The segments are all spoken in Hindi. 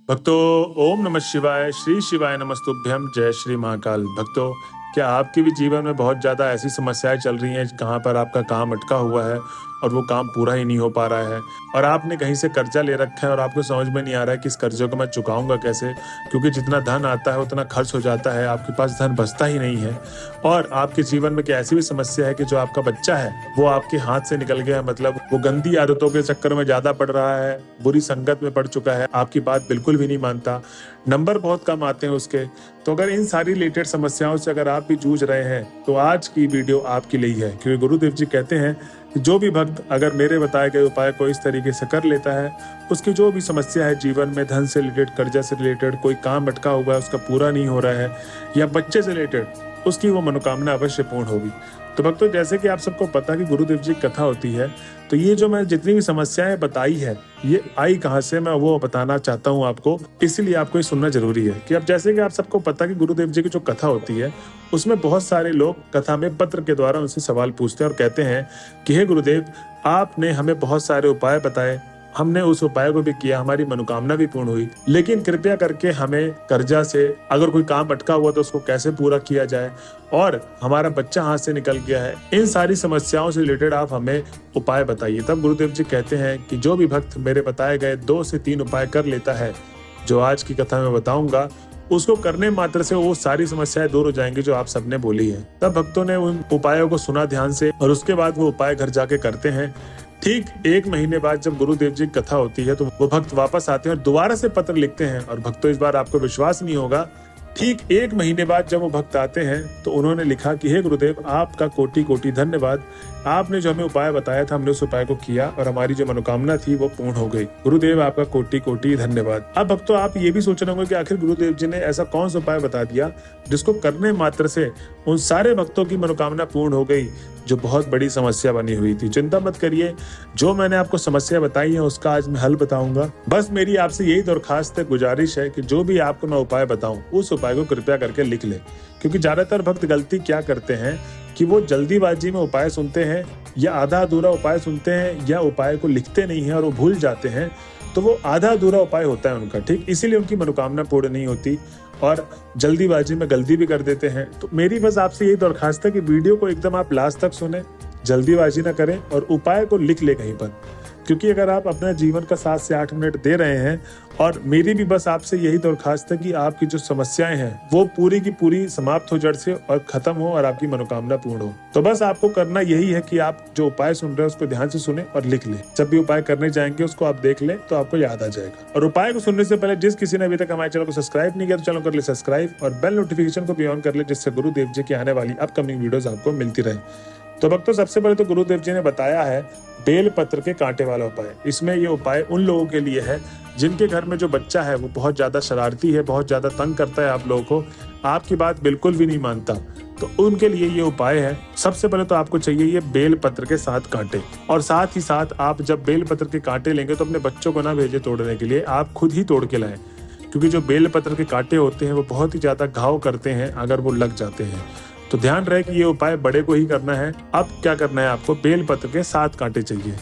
भक्तों, ओम नमः शिवाय, श्री शिवाय नमस्तुभ्यम, जय श्री महाकाल। भक्तों, क्या आपके भी जीवन में बहुत ज़्यादा ऐसी समस्याएं चल रही हैं कहाँ पर आपका काम अटका हुआ है और वो काम पूरा ही नहीं हो पा रहा है और आपने कहीं से कर्जा ले रखा है और आपको समझ में नहीं आ रहा है कि इस कर्जे को मैं चुकाऊंगा कैसे, क्योंकि जितना धन आता है उतना खर्च हो जाता है, आपके पास धन बचता ही नहीं है। और आपके जीवन में क्या ऐसी भी समस्या है कि जो आपका बच्चा है वो आपके हाथ से निकल गया है, मतलब वो गंदी आदतों के चक्कर में ज्यादा पड़ रहा है, बुरी संगत में पड़ चुका है, आपकी बात बिल्कुल भी नहीं मानता, नंबर बहुत कम आते हैं उसके। तो अगर इन सारी रिलेटेड समस्याओं से अगर आप भी जूझ रहे हैं तो आज की वीडियो आपके लिए है, क्योंकि गुरुदेव जी कहते हैं कि जो भी भक्त अगर मेरे बताए गए उपाय को इस तरीके से कर लेता है, उसकी जो भी समस्या है जीवन में, धन से रिलेटेड, कर्जा से रिलेटेड, कोई काम अटका हुआ है उसका पूरा नहीं हो रहा है या बच्चे से रिलेटेड, उसकी वो मनोकामना अवश्य पूर्ण होगी। तो भक्तों, जैसे कि आप सबको पता कि गुरुदेव जी की कथा होती है, तो ये जो मैं जितनी भी समस्याएं बताई है ये आई कहाँ से, मैं वो बताना चाहता हूँ आपको, इसीलिए आपको ये सुनना जरूरी है। कि अब जैसे कि आप सबको पता कि गुरुदेव जी की जो कथा होती है उसमें बहुत सारे लोग कथा में पत्र के द्वारा उनसे सवाल पूछते हैं और कहते हैं कि हे गुरुदेव, आपने हमें बहुत सारे उपाय बताए, हमने उस उपाय को भी किया, हमारी मनोकामना भी पूर्ण हुई, लेकिन कृपया करके हमें कर्जा से अगर कोई काम अटका हुआ तो उसको कैसे पूरा किया जाए, और हमारा बच्चा हाथ से निकल गया है, इन सारी समस्याओं से रिलेटेड आप हमें उपाय बताइए। तब गुरुदेव जी कहते हैं कि जो भी भक्त मेरे बताए गए 2 से 3 उपाय कर लेता है, जो आज की कथा में बताऊंगा, उसको करने मात्र से वो सारी समस्याएं दूर हो जाएंगी जो आप सबने बोली है। तब भक्तों ने उन उपायों को सुना ध्यान से और उसके बाद वो उपाय घर जाके करते हैं। ठीक 1 महीने बाद जब गुरुदेव जी की कथा होती है तो वो भक्त वापस आते हैं और दोबारा से पत्र लिखते हैं। और भक्तों, इस बार आपको विश्वास नहीं होगा, ठीक 1 महीने बाद जब वो भक्त आते हैं तो उन्होंने लिखा कि हे गुरुदेव, आपका कोटि कोटि धन्यवाद, आपने जो हमें उपाय बताया था हमने उस उपाय को किया और हमारी जो मनोकामना थी वो पूर्ण हो गई। गुरुदेव आपका कोटि कोटि धन्यवाद। अब भक्तों, आप ये भी सोच रहे होंगे कि आखिर गुरुदेव जी ने ऐसा कौन सा उपाय बता दिया जिसको करने मात्र से उन सारे भक्तों की मनोकामना पूर्ण हो गई जो बहुत बड़ी समस्या बनी हुई थी। चिंता मत करिए, जो मैंने आपको समस्या बताई है उसका आज मैं हल बताऊंगा। बस मेरी आपसे यही दरखास्त है, गुजारिश है कि जो भी आपको मैं उपाय बताऊं उस उपाय को कृपया करके लिख ले। क्योंकि ज्यादातर भक्त गलती क्या करते हैं कि वो जल्दीबाजी में उपाय सुनते हैं या आधा अधूरा उपाय सुनते हैं या उपाय को लिखते नहीं है और वो भूल जाते हैं, तो वो आधा अधूरा उपाय होता है उनका, ठीक, इसीलिए उनकी मनोकामना पूर्ण नहीं होती और जल्दीबाजी में गलती भी कर देते हैं। तो मेरी बस आपसे यही दरखास्त है कि वीडियो को एकदम आप लास्ट तक सुने, जल्दीबाजी ना करें और उपाय को लिख ले कहीं पर। क्योंकि अगर आप अपना जीवन का 7 से 8 मिनट दे रहे हैं, और मेरी भी बस आपसे यही दरखास्त है कि आपकी जो समस्याएं हैं वो पूरी की पूरी समाप्त हो जड़ से और खत्म हो और आपकी मनोकामना पूर्ण हो। तो बस आपको करना यही है कि आप जो उपाय सुन रहे हैं उसको ध्यान से सुने और लिख ले। जब भी उपाय करने जाएंगे उसको आप देख ले तो आपको याद आ जाएगा। और उपाय को सुनने से पहले जिस किसी ने अभी तक हमारे चैनल को सब्सक्राइब नहीं किया तो चैनल कर ले सब्सक्राइब और बेल नोटिफिकेशन को भी ऑन कर ले, जिससे गुरुदेव जी की आने वाली अपकमिंग वीडियोस आपको मिलती रहे। तो भक्तों, सबसे पहले तो गुरुदेव जी ने बताया है बेल पत्र के कांटे वाला उपाय। इसमें ये उपाय उन लोगों के लिए है जिनके घर में जो बच्चा है वो बहुत ज्यादा शरारती है, बहुत ज्यादा तंग करता है आप लोगों को, आपकी बात बिल्कुल भी नहीं मानता, तो उनके लिए ये उपाय है। सबसे पहले तो आपको चाहिए ये बेल पत्र के 7 कांटे, और साथ ही साथ आप जब बेल पत्र के कांटे लेंगे तो अपने बच्चों को ना भेजे तोड़ने के लिए, आप खुद ही तोड़ के लाएं। क्योंकि जो बेल पत्र के कांटे होते हैं वो बहुत ही ज्यादा घाव करते हैं अगर वो लग जाते हैं। तो ध्यान रहे कि ये उपाय बड़े को ही करना है। अब क्या करना है, आपको बेल पत्र के 7 कांटे चाहिए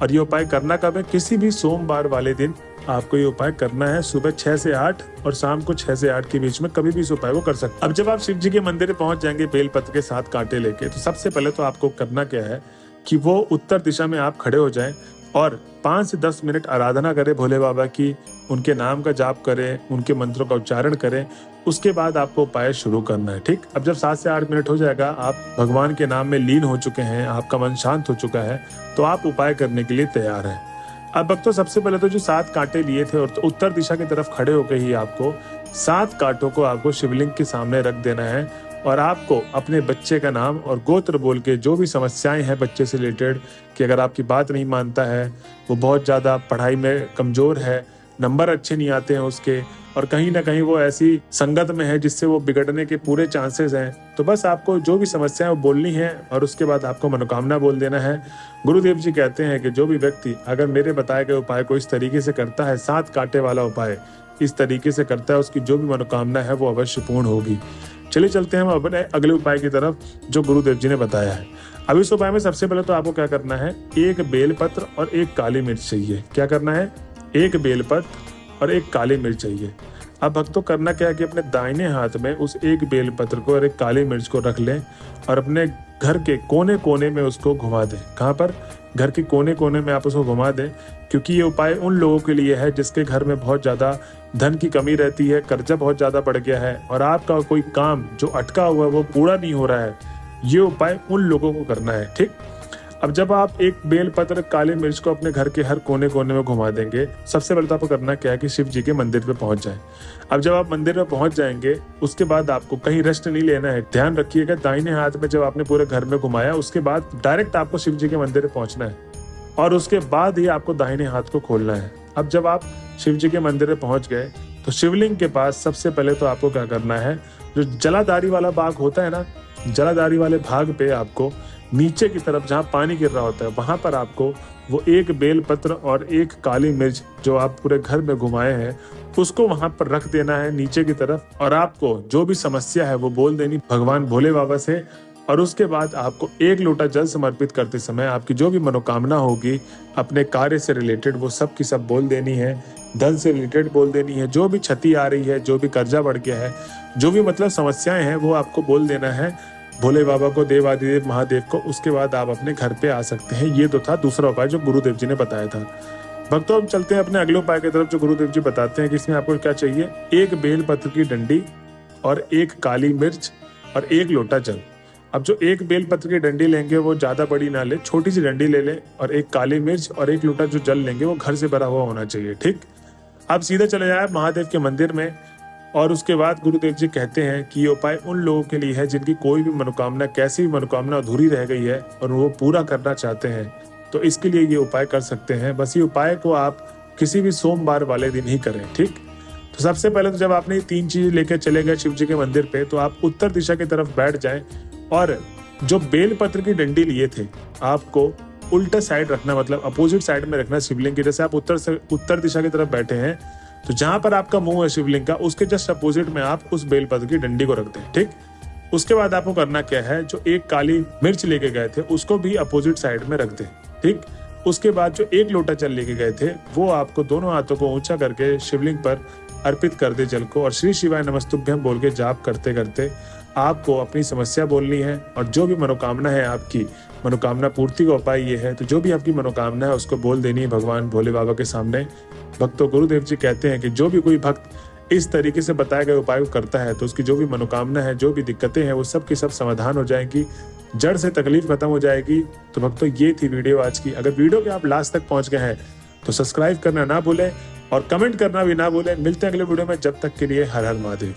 और ये उपाय करना कब है, किसी भी सोमवार वाले दिन आपको ये उपाय करना है। सुबह 6 से 8 और शाम को 6 से 8 के बीच में कभी भी इस उपाय को कर सकते। अब जब आप शिव जी के मंदिर में पहुंच जाएंगे बेल पत्र के 7 कांटे लेके, तो सबसे पहले तो आपको करना क्या है कि वो उत्तर दिशा में आप खड़े हो जाएं और 5 से 10 मिनट आराधना करें भोले बाबा की, उनके नाम का जाप करें, उनके मंत्रों का उच्चारण करें। उसके बाद आपको उपाय शुरू करना है, ठीक। अब जब 7 से 8 मिनट हो जाएगा, आप भगवान के नाम में लीन हो चुके हैं, आपका मन शांत हो चुका है, तो आप उपाय करने के लिए तैयार हैं। अब भक्तों, सबसे पहले तो जो 7 कांटे लिए थे और तो उत्तर दिशा की तरफ खड़े होकर ही आपको 7 कांटों को आपको शिवलिंग के सामने रख देना है और आपको अपने बच्चे का नाम और गोत्र बोल के जो भी समस्याएं हैं बच्चे से रिलेटेड, कि अगर आपकी बात नहीं मानता है, वो बहुत ज़्यादा पढ़ाई में कमज़ोर है, नंबर अच्छे नहीं आते हैं उसके, और कहीं ना कहीं वो ऐसी संगत में है जिससे वो बिगड़ने के पूरे चांसेस हैं, तो बस आपको जो भी समस्याएं वो बोलनी है और उसके बाद आपको मनोकामना बोल देना है। गुरुदेव जी कहते हैं कि जो भी व्यक्ति अगर मेरे बताए गए उपाय को इस तरीके से करता है, 7 कांटे वाला उपाय इस तरीके से करता है, उसकी जो भी मनोकामना है वो अवश्य पूर्ण होगी। चलिए चलते हैं हम अपने अगले उपाय की तरफ जो गुरुदेव जी ने बताया है। अब इस उपाय में सबसे पहले तो आपको क्या करना है, 1 बेलपत्र और 1 काली मिर्च चाहिए। क्या करना है, 1 बेलपत्र और एक काली मिर्च चाहिए। अब भक्तों करना क्या है कि अपने दाहिने हाथ में उस एक बेलपत्र को और एक काली मिर्च को रख लें और अपने घर के कोने कोने में उसको घुमा दें। कहाँ पर? घर के कोने कोने में आप उसको घुमा दें, क्योंकि ये उपाय उन लोगों के लिए है जिसके घर में बहुत ज़्यादा धन की कमी रहती है, कर्जा बहुत ज़्यादा बढ़ गया है और आपका कोई काम जो अटका हुआ है वो पूरा नहीं हो रहा है। ये उपाय उन लोगों को करना है, ठीक। अब जब आप एक बेलपत्र काली मिर्च को अपने घर के हर कोने कोने में घुमा देंगे, सबसे पहले तो आपको करना क्या है कि शिव जी के मंदिर पे पहुंच जाएं। अब जब आप मंदिर में पहुंच जाएंगे, उसके बाद आपको कहीं रेस्ट नहीं लेना है। ध्यान रखिएगा, दाहिने हाथ में जब आपने पूरे घर में घुमाया, उसके बाद डायरेक्ट आपको शिव जी के मंदिर में पहुंचना है और उसके बाद ही आपको दाहिने हाथ को खोलना है। अब जब आप शिव जी के मंदिर में पहुंच गए तो शिवलिंग के पास सबसे पहले तो आपको क्या करना है, जो जलाधारी वाला भाग होता है ना, जलाधारी वाले भाग पे आपको नीचे की तरफ जहाँ पानी गिर रहा होता है, वहां पर आपको वो एक बेलपत्र और एक काली मिर्च जो आप पूरे घर में घुमाए हैं उसको वहां पर रख देना है नीचे की तरफ। और आपको जो भी समस्या है वो बोल देनी भगवान भोले बाबा से। और उसके बाद आपको एक लोटा जल समर्पित करते समय आपकी जो भी मनोकामना होगी अपने कार्य से रिलेटेड वो सब की सब बोल देनी है। धन से रिलेटेड बोल देनी है, जो भी क्षति आ रही है, जो भी कर्जा बढ़ गया है, जो भी मतलब समस्याएं हैं वो आपको बोल देना है भोले बाबा को, देवादिदेव महादेव को। उसके बाद आप अपने घर पे आ सकते हैं। ये तो था दूसरा उपाय जो गुरुदेव जी ने बताया था। भक्तों, अब चलते हैं अपने अगले उपाय की तरफ जो गुरुदेव जी बताते हैं कि इसमें आपको क्या चाहिए। एक बेलपत्र की डंडी और एक काली मिर्च और एक लोटा जल। अब जो एक बेलपत्र की डंडी लेंगे वो ज्यादा बड़ी ना ले, छोटी सी डंडी ले लें और एक काली मिर्च और एक लोटा जो जल लेंगे वो घर से भरा हुआ होना चाहिए, ठीक। अब सीधे चले जाए महादेव के मंदिर में और उसके बाद गुरुदेव जी कहते हैं कि ये उपाय उन लोगों के लिए है जिनकी कोई भी मनोकामना, कैसी भी मनोकामना अधूरी रह गई है और वो पूरा करना चाहते हैं, तो इसके लिए ये उपाय कर सकते हैं। बस ये उपाय को आप किसी भी सोमवार वाले दिन ही करें, ठीक। तो सबसे पहले तो जब आपने ये 3 चीज लेकर चले गए शिव जी के मंदिर पे, तो आप उत्तर दिशा की तरफ बैठ जाएं और जो बेलपत्र की डंडी लिए थे आपको उल्टा साइड रखना, मतलब अपोजिट साइड में रखना शिवलिंग की। जैसे आप उत्तर दिशा की तरफ बैठे हैं तो जहां पर आपका मुंह है शिवलिंग का, उसके जस्ट अपोजिट में आप उस बेलपत्र की डंडी को रख दें, ठीक। उसके बाद आपको करना क्या है, जो एक काली मिर्च लेके गए थे उसको भी अपोजिट साइड में रख दें, ठीक। उसके बाद जो एक लोटा जल लेके गए थे वो आपको दोनों हाथों को ऊंचा करके शिवलिंग पर अर्पित कर दे जल को और श्री शिवाय नमस्तुभ्यम बोल के जाप करते करते आपको अपनी समस्या बोलनी है। और जो भी मनोकामना है, आपकी मनोकामना पूर्ति का उपाय ये है, तो जो भी आपकी मनोकामना है उसको बोल देनी है भगवान भोले बाबा के सामने। भक्तों, गुरुदेव जी कहते हैं कि जो भी कोई भक्त इस तरीके से बताए गए उपाय को करता है तो उसकी जो भी मनोकामना है, जो भी दिक्कतें हैं, वो सब की सब समाधान हो जाएंगी, जड़ से तकलीफ खत्म हो जाएगी। तो भक्तों, ये थी वीडियो आज की। अगर वीडियो के आप लास्ट तक पहुंच गए हैं तो सब्सक्राइब करना ना भूलें और कमेंट करना भी ना भूलें। मिलते हैं अगले वीडियो में, जब तक के लिए हर हर महादेव।